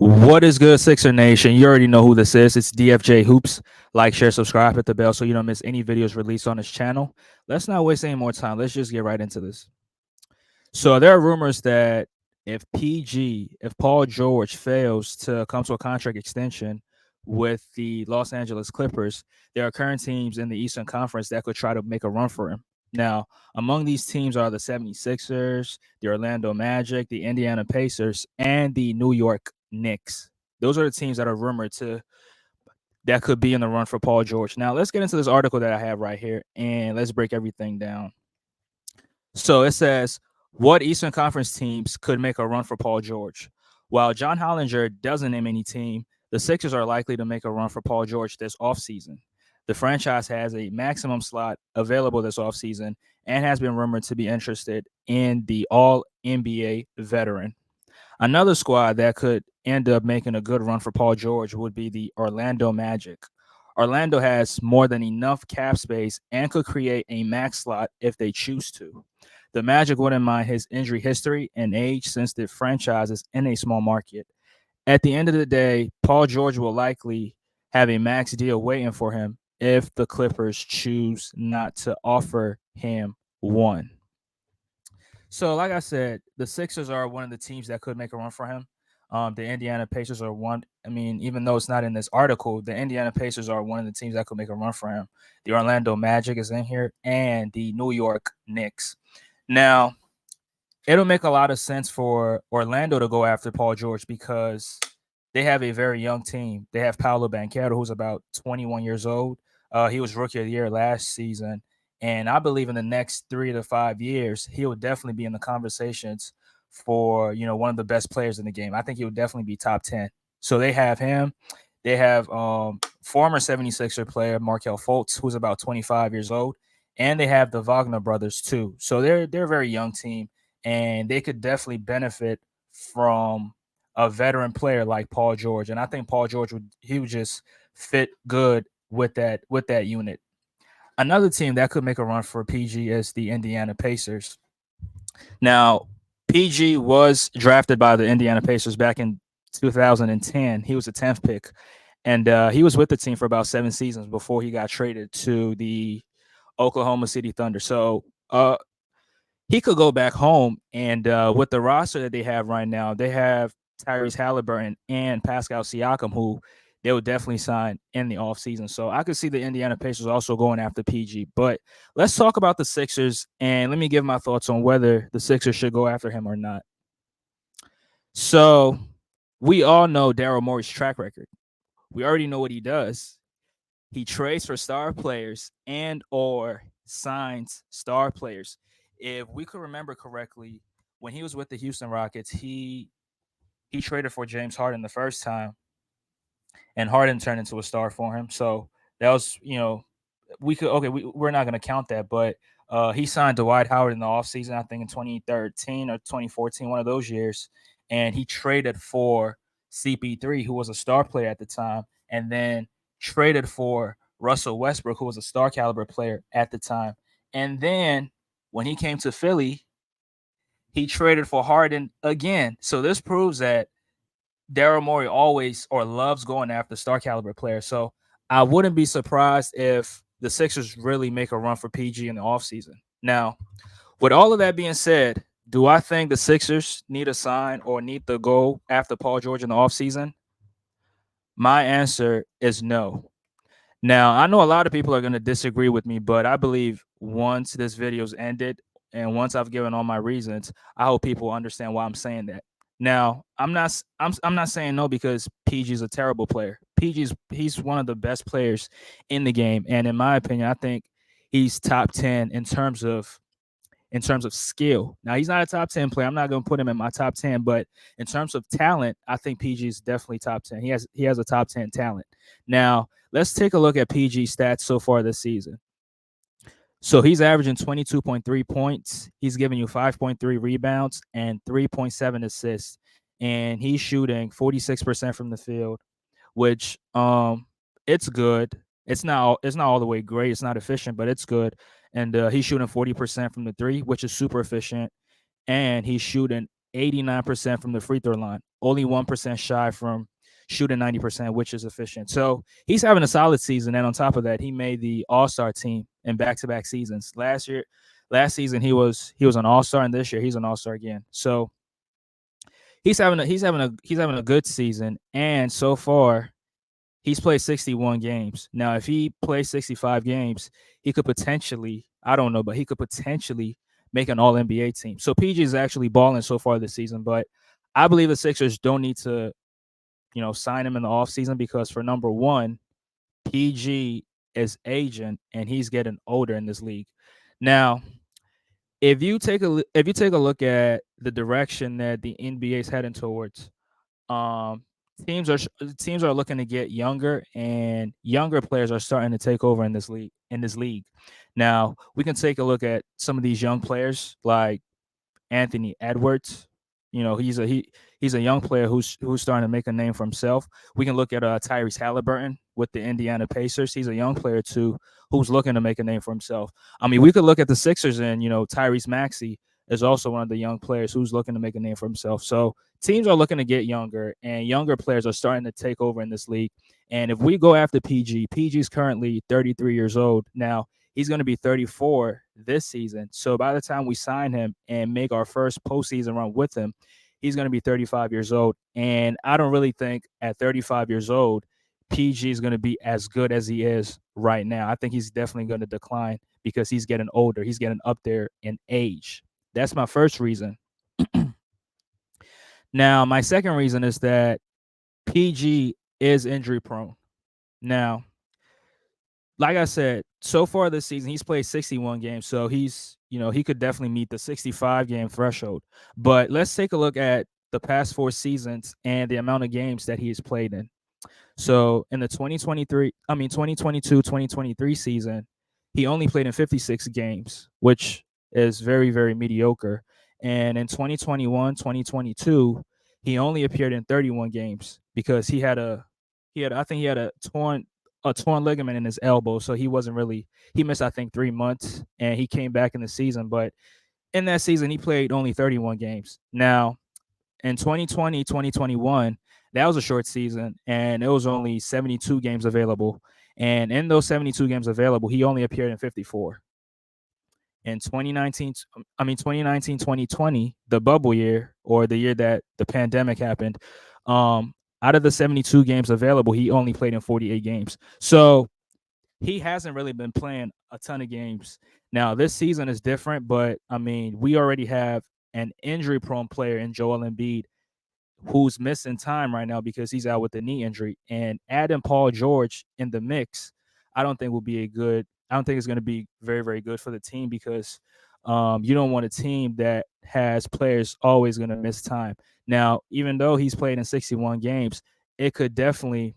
What is good, Sixer Nation? You already know who this is. It's DFJ Hoops. Like, share, subscribe, hit the bell so you don't miss any videos released on this channel. Let's not waste any more time. Let's just get right into this. So there are rumors that if Paul George fails to come to a contract extension with the Los Angeles Clippers, there are current teams in the Eastern Conference that could try to make a run for him. Now, among these teams are the 76ers, the Orlando Magic, the Indiana Pacers, and the New York Knicks. Those are the teams that are rumored to that could be in the run for Paul George. Now, let's get into this article that I have right here and let's break everything down. So it says, what Eastern Conference teams could make a run for Paul George? While John Hollinger doesn't name any team, the Sixers are likely to make a run for Paul George this offseason. The franchise has a maximum slot available this offseason and has been rumored to be interested in the All NBA veteran. Another squad that could end up making a good run for Paul George would be the Orlando Magic. Orlando has more than enough cap space and could create a max slot if they choose to. The Magic wouldn't mind his injury history and age since the franchise is in a small market. At the end of the day, Paul George will likely have a max deal waiting for him if the Clippers choose not to offer him one. So, like I said, the Sixers are one of the teams that could make a run for him. The Indiana Pacers are one. I mean, even though it's not in this article, the Indiana Pacers are one of the teams that could make a run for him. The Orlando Magic is in here, and the New York Knicks. Now, it'll make a lot of sense for Orlando to go after Paul George because they have a very young team. They have Paolo Banchero, who's about 21 years old. He was Rookie of the Year last season, and I believe in the next 3 to 5 years, he will definitely be in the conversations for one of the best players in the game. I think he would definitely be top 10. So they have him. They have former 76er player Markel Fultz, who's about 25 years old, and they have the Wagner brothers too. So they're a very young team, and they could definitely benefit from a veteran player like Paul George. And I think Paul George would just fit good with that unit. Another team that could make a run for PG is the Indiana Pacers. Now, PG was drafted by the Indiana Pacers back in 2010. He was a 10th pick, and he was with the team for about 7 seasons before he got traded to the Oklahoma City Thunder. So he could go back home, and with the roster that they have right now, they have Tyrese Halliburton and Pascal Siakam, who they would definitely sign in the offseason. So I could see the Indiana Pacers also going after PG. But let's talk about the Sixers, and let me give my thoughts on whether the Sixers should go after him or not. So we all know Daryl Morey's track record. We already know what he does. He trades for star players and or signs star players. If we could remember correctly, when he was with the Houston Rockets, he traded for James Harden the first time, and Harden turned into a star for him. So that was, we're not going to count that, but he signed Dwight Howard in the offseason, I think in 2013 or 2014, one of those years, and he traded for CP3, who was a star player at the time, and then traded for Russell Westbrook, who was a star caliber player at the time. And then when he came to Philly, he traded for Harden again. So this proves that Daryl Morey always or loves going after star caliber players. So I wouldn't be surprised if the Sixers really make a run for PG in the offseason. Now, with all of that being said, do I think the Sixers need a sign or need to go after Paul George in the offseason? My answer is no. Now, I know a lot of people are going to disagree with me, but I believe once this video's ended and once I've given all my reasons, I hope people understand why I'm saying that. Now, I'm not saying no because PG's a terrible player. He's one of the best players in the game, and in my opinion, I think he's top 10 in terms of skill. Now, he's not a top 10 player. I'm not going to put him in my top 10, but in terms of talent, I think PG is definitely top 10. He has a top 10 talent. Now, let's take a look at PG stats so far this season. So he's averaging 22.3 points. He's giving you 5.3 rebounds and 3.7 assists. And he's shooting 46% from the field, which it's good. It's not all the way great. It's not efficient, but it's good. And he's shooting 40% from the three, which is super efficient. And he's shooting 89% from the free throw line, only 1% shy from shooting 90%, which is efficient. So he's having a solid season. And on top of that, he made the All-Star team in back-to-back seasons. Last season he was an All-Star, and this year he's an All-Star again. So he's having a good season. And so far, he's played 61 games. Now, if he plays 65 games, he could potentially, I don't know, but he could potentially make an all NBA team. So PG is actually balling so far this season, but I believe the Sixers don't need to, sign him in the offseason because for number one, PG is aging and he's getting older in this league. Now, if you take a look at the direction that the NBA is heading towards, um, teams are looking to get younger, and younger players are starting to take over in this league. Now we can take a look at some of these young players like Anthony Edwards. He's a young player who's starting to make a name for himself. We can look at Tyrese Halliburton with the Indiana Pacers. He's a young player too who's looking to make a name for himself. I mean, we could look at the Sixers, and Tyrese Maxey is also one of the young players who's looking to make a name for himself. So teams are looking to get younger, and younger players are starting to take over in this league. And if we go after PG is currently 33 years old now. He's going to be 34 this season. So by the time we sign him and make our first postseason run with him, he's going to be 35 years old. And I don't really think at 35 years old, PG is going to be as good as he is right now. I think he's definitely going to decline because he's getting older. He's getting up there in age. That's my first reason. Now, my second reason is that PG is injury prone. Now, like I said, so far this season, he's played 61 games. So he could definitely meet the 65 game threshold. But let's take a look at the past 4 seasons and the amount of games that he has played in. So in the 2022-2023 season, he only played in 56 games, which is very, very mediocre. And in 2021-2022, he only appeared in 31 games because I think he had a torn ligament in his elbow, so he missed I think 3 months, and he came back in the season. But in that season, he played only 31 games. Now, in 2020, 2021, that was a short season, and it was only 72 games available. And in those 72 games available, he only appeared in 54. In 2019, 2020, the bubble year, or the year that the pandemic happened, out of the 72 games available, he only played in 48 games. So he hasn't really been playing a ton of games. Now, this season is different, but I mean, we already have an injury prone player in Joel Embiid who's missing time right now because he's out with a knee injury. And adding Paul George in the mix, I don't think it's going to be very, very good for the team because you don't want a team that has players always going to miss time. Now, even though he's played in 61 games, it could definitely,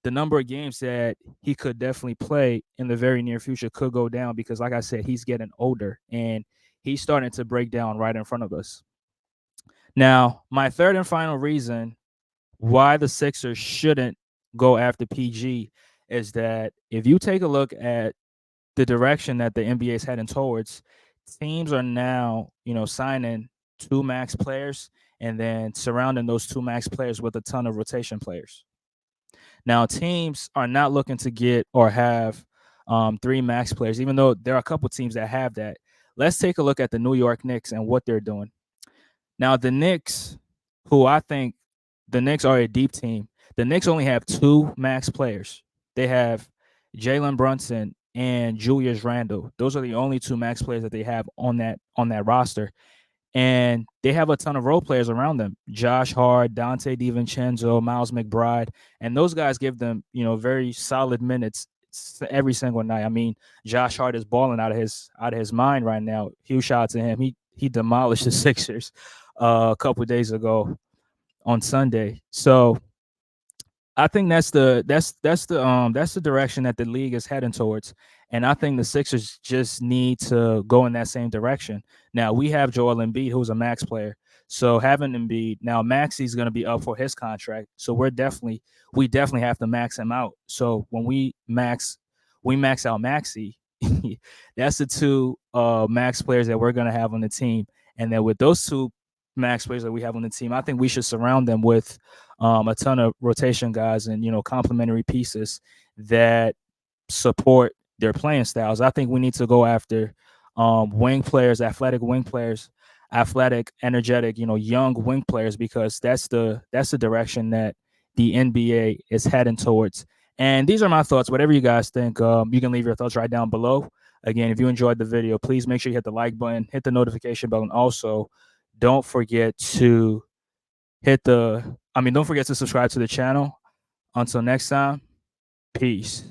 the number of games that he could definitely play in the very near future could go down because, like I said, he's getting older and he's starting to break down right in front of us. Now, my third and final reason why the Sixers shouldn't go after PG is that if you take a look at the direction that the NBA is heading towards, teams are now, signing two max players and then surrounding those two max players with a ton of rotation players. Now, teams are not looking to get or have three max players, even though there are a couple teams that have that. Let's take a look at the New York Knicks and what they're doing. Now, the Knicks, who I think the Knicks are a deep team, the Knicks only have two max players. They have Jalen Brunson and Julius Randle. Those are the only two max players that they have on that roster. And they have a ton of role players around them. Josh Hart, Dante DiVincenzo, Miles McBride. And those guys give them, very solid minutes every single night. I mean, Josh Hart is balling out of his mind right now. Huge shout out to him. He demolished the Sixers a couple of days ago on Sunday. So I think that's the direction that the league is heading towards, and I think the Sixers just need to go in that same direction. Now we have Joel Embiid, who's a max player, so having Embiid now, Maxey's going to be up for his contract, so we definitely have to max him out. So when we max out Maxey, that's the two max players that we're going to have on the team, and then with those two max players that we have on the team. I think we should surround them with a ton of rotation guys and complementary pieces that support their playing styles. I think we need to go after wing players, athletic, energetic, young wing players, because that's the direction that the NBA is heading towards. And these are my thoughts. Whatever you guys think, you can leave your thoughts right down below. Again, if you enjoyed the video, please make sure you hit the like button, hit the notification bell, and also don't forget to don't forget to subscribe to the channel. Until next time, peace.